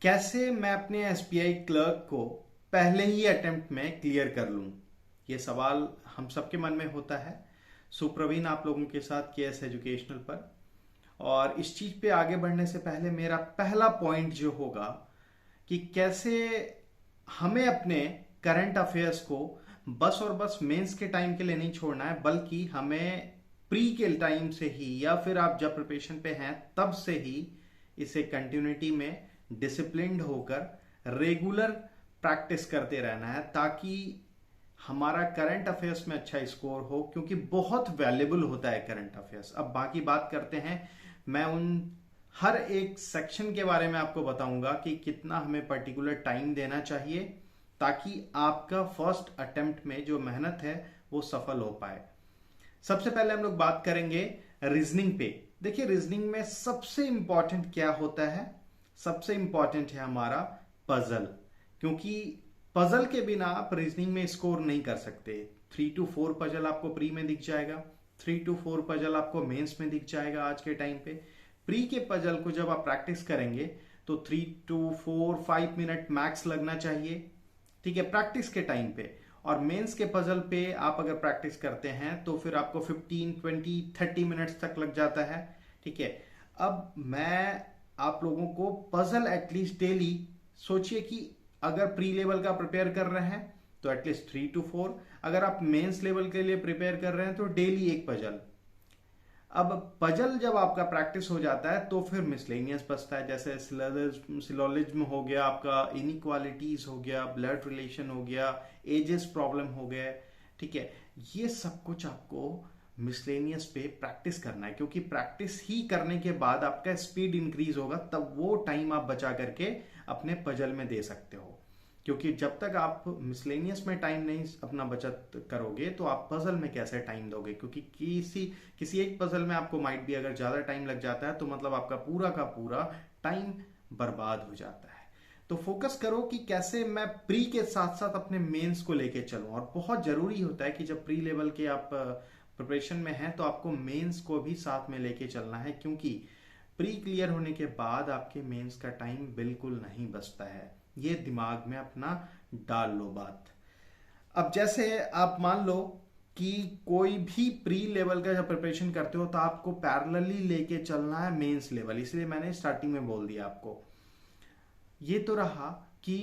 कैसे मैं अपने एसबीआई क्लर्क को पहले ही अटेम्प्ट में क्लियर कर लूं? ये सवाल हम सबके मन में होता है। सुप्रवीण आप लोगों के साथ केएस एजुकेशनल पर। और इस चीज पे आगे बढ़ने से पहले मेरा पहला पॉइंट जो होगा कि कैसे हमें अपने करंट अफेयर्स को बस और बस मेंस के टाइम के लिए नहीं छोड़ना है, बल्कि हमें प्री के टाइम से ही या फिर आप जब प्रिपरेशन पे हैं तब से ही इसे कंटिन्यूटी में डिसिप्लिन्ड होकर रेगुलर प्रैक्टिस करते रहना है, ताकि हमारा करंट अफेयर्स में अच्छा स्कोर हो, क्योंकि बहुत वैल्यूबल होता है करंट अफेयर्स। अब बाकी बात करते हैं, मैं उन हर एक सेक्शन के बारे में आपको बताऊंगा कि कितना हमें पर्टिकुलर टाइम देना चाहिए ताकि आपका फर्स्ट अटेम्प्ट में जो मेहनत है वो सफल हो पाए। सबसे पहले हम लोग बात करेंगे रीजनिंग पे। देखिए, रीजनिंग में सबसे इंपॉर्टेंट क्या होता है? सबसे इंपॉर्टेंट है हमारा पजल, क्योंकि पजल के बिना आप रीजनिंग में स्कोर नहीं कर सकते। 3 to 4 पजल आपको प्री में दिख जाएगा, 3 to 4 पजल आपको मेंस में दिख जाएगा। आज के टाइम पे प्री के पजल को जब आप प्रैक्टिस करेंगे तो 3 to 4 5 मिनट मैक्स लगना चाहिए, ठीक है, प्रैक्टिस के टाइम पे। और मेंस के पजल पे आप अगर प्रैक्टिस करते हैं तो फिर आपको 15 20 30 मिनट्स तक लग जाता है, ठीक है। अब मैं आप लोगों को पजल एटलीस्ट डेली, सोचिए कि अगर प्री लेवल का प्रिपेयर कर रहे हैं तो एटलीस्ट 3 to 4, अगर आप मेंस लेवल के लिए प्रिपेयर कर रहे हैं तो डेली एक पजल। अब पजल जब आपका प्रैक्टिस हो जाता है तो फिर मिसलेनियस बचता है, जैसे सिलोजिज्म हो गया, आपका इनइक्वालिटीज हो गया, ब्लड रिलेशन हो गया, एजेस प्रॉब्लम हो गए, ठीक है। ये सब कुछ आपको मिसलेनियस पे प्रैक्टिस करना है, क्योंकि प्रैक्टिस ही करने के बाद आपका स्पीड इंक्रीज होगा, तब वो टाइम आप बचा करके अपने पजल में दे सकते हो। क्योंकि जब तक आप मिसलेनियस में टाइम नहीं अपना बचत करोगे तो आप पजल में कैसे टाइम दोगे? क्योंकि किसी एक पजल में आपको माइट भी अगर ज्यादा टाइम लग जाता है तो मतलब आपका पूरा का पूरा टाइम बर्बाद हो जाता है। तो फोकस करो कि कैसे मैं प्री के साथ साथ अपने मेंस को लेके चलूं। और बहुत जरूरी होता है कि जब प्री लेवल के आप प्रिपरेशन में हैं तो आपको मेंस को भी साथ में लेके चलना है, क्योंकि प्री क्लियर होने के बाद आपके मेंस का टाइम बिल्कुल नहीं बचता है। ये दिमाग में अपना डाल लो बात। अब जैसे आप मान लो कि कोई भी प्री लेवल का जब प्रिपरेशन करते हो तो आपको पैरेलली लेके चलना है मेंस लेवल, इसलिए मैंने स्टार्टिंग में बोल दिया आपको। ये तो रहा कि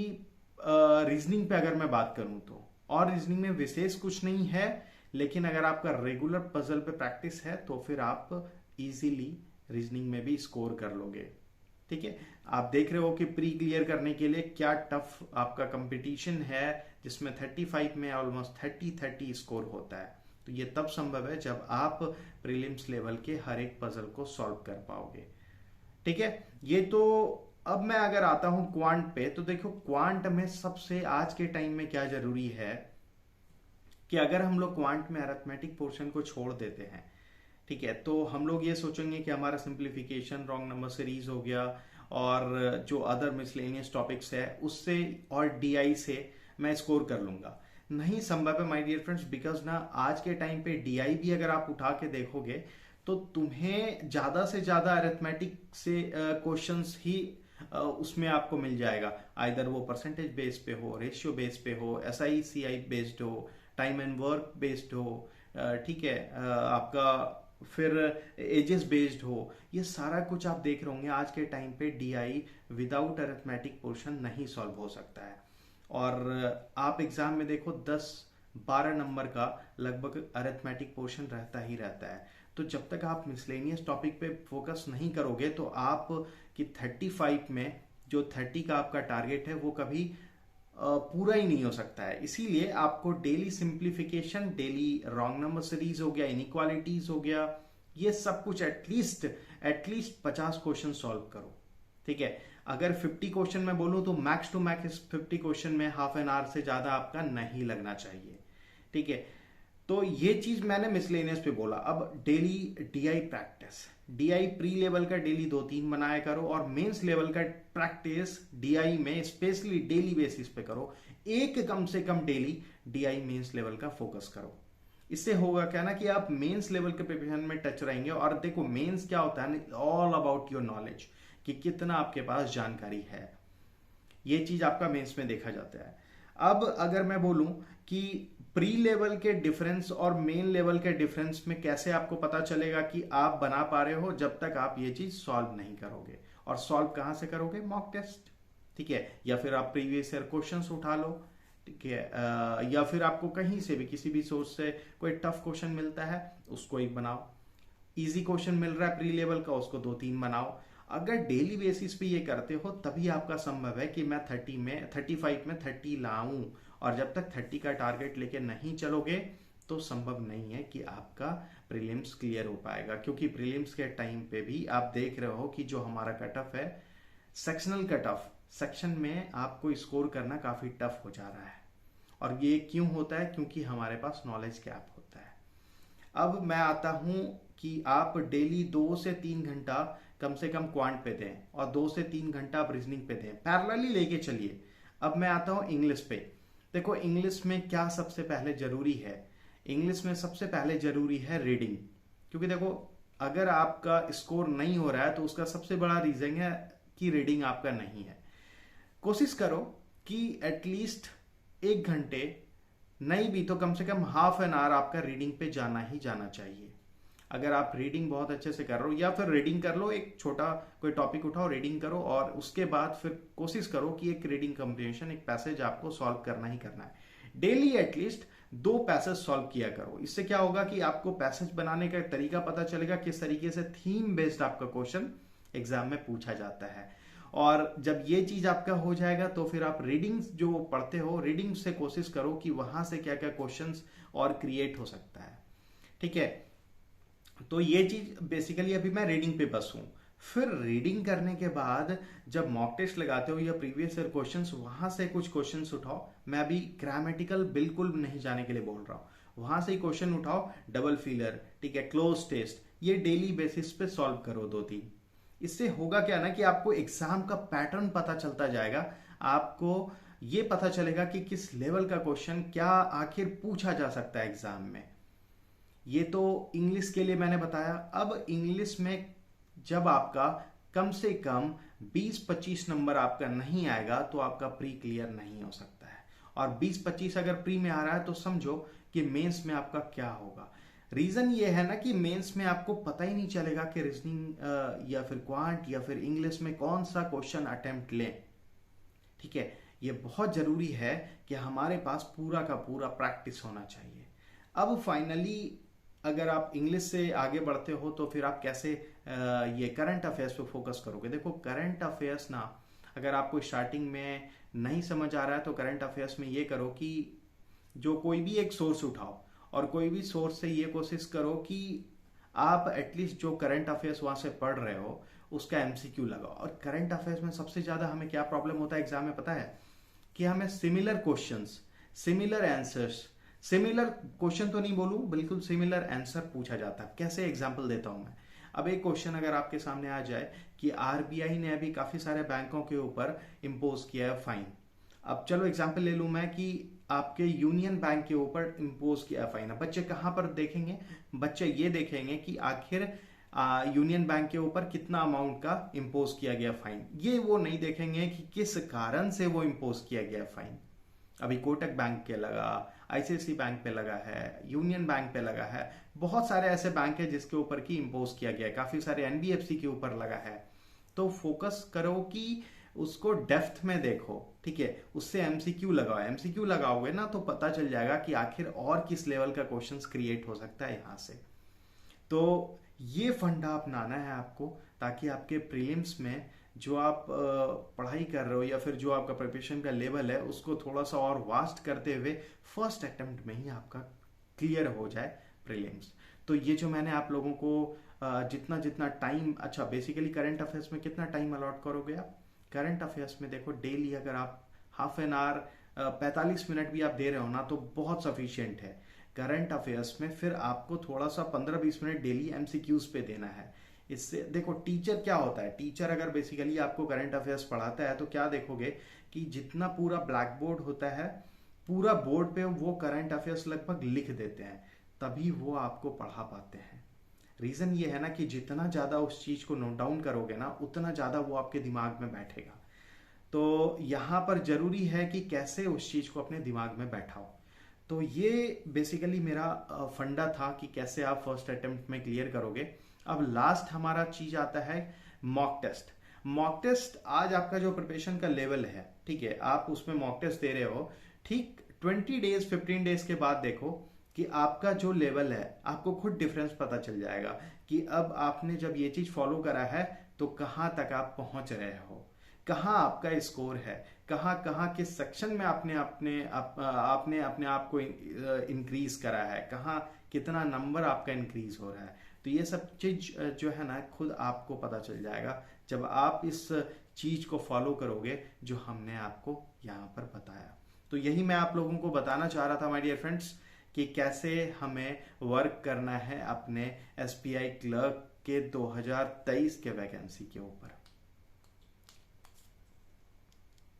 रीजनिंग पे अगर मैं बात करूं तो, और रीजनिंग में विशेष कुछ नहीं है, लेकिन अगर आपका रेगुलर पजल पे प्रैक्टिस है तो फिर आप इजीली रीजनिंग में भी स्कोर कर लोगे, ठीक है। आप देख रहे हो कि प्री क्लियर करने के लिए क्या टफ आपका कंपटीशन है, जिसमें 35 में ऑलमोस्ट 30 स्कोर होता है। तो ये तब संभव है जब आप प्रीलिम्स लेवल के हर एक पजल को सॉल्व कर पाओगे, ठीक है। ये तो अब मैं अगर आता हूं क्वांट पे, तो देखो क्वांट में सबसे आज के टाइम में क्या जरूरी है कि अगर हम लोग क्वांट में अरिथमेटिक पोर्शन को छोड़ देते हैं, ठीक है, तो हम लोग ये सोचेंगे कि हमारा सिंप्लीफिकेशन, रॉन्ग नंबर सीरीज हो गया और जो अदर मिसलेनियस टॉपिक्स है उससे और डीआई से मैं स्कोर कर लूंगा। नहीं संभव है माय डियर फ्रेंड्स, बिकॉज ना आज के टाइम पे डीआई भी अगर आप उठा के देखोगे तो तुम्हें ज्यादा से ज्यादा अरिथमेटिक से क्वेश्चंस ही उसमें आपको मिल जाएगा। आइदर वो परसेंटेज बेस पे हो, रेशियो बेस पे हो, SICI बेस्ड हो, टाइम एंड वर्क बेस्ड हो, ठीक है, आपका फिर एजेस बेस्ड हो। ये सारा कुछ आप देख रहे होंगे आज के टाइम पे डीआई विदाउट अरिथमेटिक पोर्शन नहीं सॉल्व हो सकता है। और आप एग्जाम में देखो 10-12 नंबर का लगभग अरिथमेटिक पोर्शन रहता ही रहता है। तो जब तक आप मिसलेनियस टॉपिक पे फोकस नहीं करोगे तो आप कि 35 में जो 30 का आपका टारगेट है वो कभी पूरा ही नहीं हो सकता है। इसीलिए आपको daily simplification, daily wrong number series हो गया, इनइक्वालिटीज हो गया, ये सब कुछ एटलीस्ट 50 क्वेश्चन सॉल्व करो, ठीक है। अगर 50 क्वेश्चन मैं बोलूं तो मैक्स टू मैक्स 50 क्वेश्चन में हाफ एन आवर से ज्यादा आपका नहीं लगना चाहिए, ठीक है। तो ये चीज मैंने मिसलेनियस पे बोला। अब daily DI practice, DI pre level का डेली 2-3 बनाया करो और मेंस लेवल का प्रैक्टिस डीआई में स्पेशली डेली बेसिस पे करो। एक कम से कम डेली डीआई मेंस लेवल का फोकस करो। इससे होगा क्या ना कि आप मेंस लेवल के प्रिपरेशन में टच रहेंगे। और देखो मेंस क्या होता है, ऑल अबाउट योर नॉलेज, कि कितना आपके पास जानकारी है। ये चीज आपका मेंस में देखा जाता है। अब अगर मैं बोलूं कि प्री लेवल के डिफरेंस और मेन लेवल के डिफरेंस में कैसे आपको पता चलेगा कि आप बना पा रहे हो, जब तक आप ये चीज सॉल्व नहीं करोगे। और सॉल्व कहां से करोगे? मॉक टेस्ट, ठीक है, या फिर आप प्रीवियस ईयर क्वेश्चंस उठा लो, ठीक है, या फिर आपको कहीं से भी किसी भी सोर्स से कोई टफ क्वेश्चन मिलता है उसको एक बनाओ, इजी क्वेश्चन मिल रहा है प्री लेवल का उसको 2-3 बनाओ। अगर डेली बेसिस पे ये करते हो तभी आपका संभव है कि मैं 35 में 30 लाऊं। और जब तक 30 का टारगेट लेके नहीं चलोगे तो संभव नहीं है कि आपका प्रीलिम्स क्लियर हो पाएगा, क्योंकि प्रीलिम्स के टाइम पे भी आप देख रहे हो कि जो हमारा कट ऑफ है, सेक्शनल कट ऑफ, सेक्शन में आपको स्कोर करना काफी टफ हो जा रहा है। और ये क्यों होता है? क्योंकि हमारे पास नॉलेज गैप होता है। अब मैं आता हूं कि आप डेली 2 से 3 घंटा कम से कम क्वांट पे दें और 2 से 3 घंटा आप रीजनिंग पे दें, पैरेलली लेके चलिए। अब मैं आता हूं इंग्लिश पे। देखो इंग्लिश में क्या सबसे पहले जरूरी है? इंग्लिश में सबसे पहले जरूरी है रीडिंग। क्योंकि देखो अगर आपका स्कोर नहीं हो रहा है तो उसका सबसे बड़ा रीजन है कि रीडिंग आपका नहीं है। कोशिश करो कि एटलीस्ट 1 घंटे नहीं भी तो कम से कम हाफ एन आवर आपका रीडिंग पे जाना ही जाना चाहिए। अगर आप रीडिंग बहुत अच्छे से कर रहे हो, या फिर रीडिंग कर लो, एक छोटा कोई टॉपिक उठाओ, रीडिंग करो, और उसके बाद फिर कोशिश करो कि एक रीडिंग कंप्रीहेंशन, एक पैसेज आपको सॉल्व करना ही करना है। डेली एटलीस्ट 2 पैसेज सॉल्व किया करो। इससे क्या होगा कि आपको पैसेज बनाने का तरीका पता चलेगा, किस तरीके से थीम बेस्ड आपका क्वेश्चन एग्जाम में पूछा जाता है। और जब ये चीज आपका हो जाएगा तो फिर आप रीडिंग जो पढ़ते हो, रीडिंग से कोशिश करो कि वहां से क्या क्या क्वेश्चंस और क्रिएट हो सकता है, ठीक है। तो ये चीज बेसिकली अभी मैं रीडिंग पे बस हूं। फिर रीडिंग करने के बाद जब मॉक टेस्ट लगाते हो या प्रीवियस ईयर क्वेश्चंस, वहां से कुछ क्वेश्चंस उठाओ। मैं अभी ग्रामेटिकल बिल्कुल नहीं जाने के लिए बोल रहा हूं, वहां से ही क्वेश्चन उठाओ, डबल फिलर, ठीक है, क्लोज टेस्ट, ये डेली बेसिस पे सॉल्व करो 2-3। इससे होगा क्या ना कि आपको एग्जाम का पैटर्न पता चलता जाएगा, आपको ये पता चलेगा कि किस लेवल का क्वेश्चन क्या आखिर पूछा जा सकता है एग्जाम में। ये तो इंग्लिश के लिए मैंने बताया। अब इंग्लिश में जब आपका कम से कम 20-25 नंबर आपका नहीं आएगा तो आपका प्री क्लियर नहीं हो सकता है। और 20-25 अगर प्री में आ रहा है तो समझो कि मेंस में आपका क्या होगा। रीजन ये है ना कि मेंस में आपको पता ही नहीं चलेगा कि रीजनिंग या फिर क्वांट या फिर इंग्लिश में कौन सा क्वेश्चन अटेम्प्ट लें, ठीक है। ये बहुत जरूरी है कि हमारे पास पूरा का पूरा प्रैक्टिस होना चाहिए। अब फाइनली अगर आप इंग्लिश से आगे बढ़ते हो तो फिर आप कैसे ये करंट अफेयर्स पे फोकस करोगे? देखो करंट अफेयर्स ना, अगर आपको स्टार्टिंग में नहीं समझ आ रहा है तो करंट अफेयर्स में ये करो कि जो कोई भी एक सोर्स उठाओ और कोई भी सोर्स से ये कोशिश करो कि आप एटलीस्ट जो करंट अफेयर्स वहां से पढ़ रहे हो उसका एमसीक्यू लगाओ। और करंट अफेयर्स में सबसे ज्यादा हमें क्या प्रॉब्लम होता है एग्जाम में पता है? कि हमें similar questions, similar answers, similar question तो नहीं बोलूं, बिल्कुल सिमिलर आंसर पूछा जाता है। कैसे? एग्जांपल देता हूं मैं। अब एक क्वेश्चन अगर आपके सामने आ जाए कि आरबीआई ने अभी काफी सारे बैंकों के ऊपर इम्पोज किया है फाइन। अब चलो एग्जांपल ले लूं मैं कि आपके यूनियन बैंक के ऊपर इम्पोज किया है फाइन। अब बच्चे कहां पर देखेंगे? बच्चे ये देखेंगे कि आखिर यूनियन बैंक के ऊपर कितना अमाउंट का इम्पोज किया गया फाइन। ये वो नहीं देखेंगे कि किस कारण से वो इम्पोज किया गया फाइन। अभी कोटक बैंक के लगा, आईसीआईसी बैंक पे लगा है, यूनियन बैंक पे लगा है, बहुत सारे ऐसे बैंक है जिसके ऊपर की इम्पोज किया गया है, काफी सारे एनबीएफसी के ऊपर लगा है। तो फोकस करो कि उसको डेप्थ में देखो, ठीक है, उससे एमसीक्यू लगाओ। एमसीक्यू लगाओगे ना तो पता चल जाएगा कि आखिर और किस लेवल का क्वेश्चंस क्रिएट हो सकता है यहां से। तो ये फंडा अपनाना है आपको, ताकि आपके प्रीलिम्स में जो आप पढ़ाई कर रहे हो या फिर जो आपका प्रिपरेशन का लेवल है उसको थोड़ा सा और वास्ट करते हुए फर्स्ट अटेम्प्ट में ही आपका क्लियर हो जाए प्रीलिम्स। तो ये जो मैंने आप लोगों को जितना जितना टाइम, अच्छा बेसिकली करंट अफेयर्स में कितना टाइम अलॉट करोगे आप? करंट अफेयर्स में देखो डेली अगर आप हाफ एन आवर 45 मिनट भी आप दे रहे हो ना तो बहुत सफिशियंट है। करंट अफेयर्स में फिर आपको थोड़ा सा 15-20 मिनट डेली एमसीक्यूज पे देना है। इससे देखो टीचर क्या होता है, टीचर अगर बेसिकली आपको करंट अफेयर्स पढ़ाता है तो क्या देखोगे कि जितना पूरा ब्लैक बोर्ड होता है, पूरा बोर्ड पे वो करंट अफेयर्स लगभग लिख देते हैं, तभी वो आपको पढ़ा पाते हैं। रीजन ये है ना कि जितना ज्यादा उस चीज को नोट डाउन करोगे ना उतना ज्यादा वो आपके दिमाग में बैठेगा। तो यहाँ पर जरूरी है कि कैसे उस चीज को अपने दिमाग में बैठाओ। तो ये बेसिकली मेरा फंडा था कि कैसे आप फर्स्ट अटेम्प्ट में क्लियर करोगे। अब लास्ट हमारा चीज आता है मॉक टेस्ट। मॉक टेस्ट आज आपका जो प्रिपरेशन का लेवल है, ठीक है, आप उसमें मॉक टेस्ट दे रहे हो, ठीक 20 डेज 15 डेज के बाद देखो कि आपका जो लेवल है, आपको खुद डिफरेंस पता चल जाएगा कि अब आपने जब ये चीज फॉलो करा है तो कहाँ तक आप पहुंच रहे हो, कहाँ आपका स्कोर है, कहाँ कहाँ किस सेक्शन में आपने अपने आप को इंक्रीज करा है, कहाँ कितना नंबर आपका इंक्रीज हो रहा है। तो ये सब चीज जो है ना खुद आपको पता चल जाएगा जब आप इस चीज को फॉलो करोगे जो हमने आपको यहाँ पर बताया। तो यही मैं आप लोगों को बताना चाह रहा था माय डियर फ्रेंड्स कि कैसे हमें वर्क करना है अपने एसपीआई क्लर्क के 2023 के वैकेंसी के ऊपर।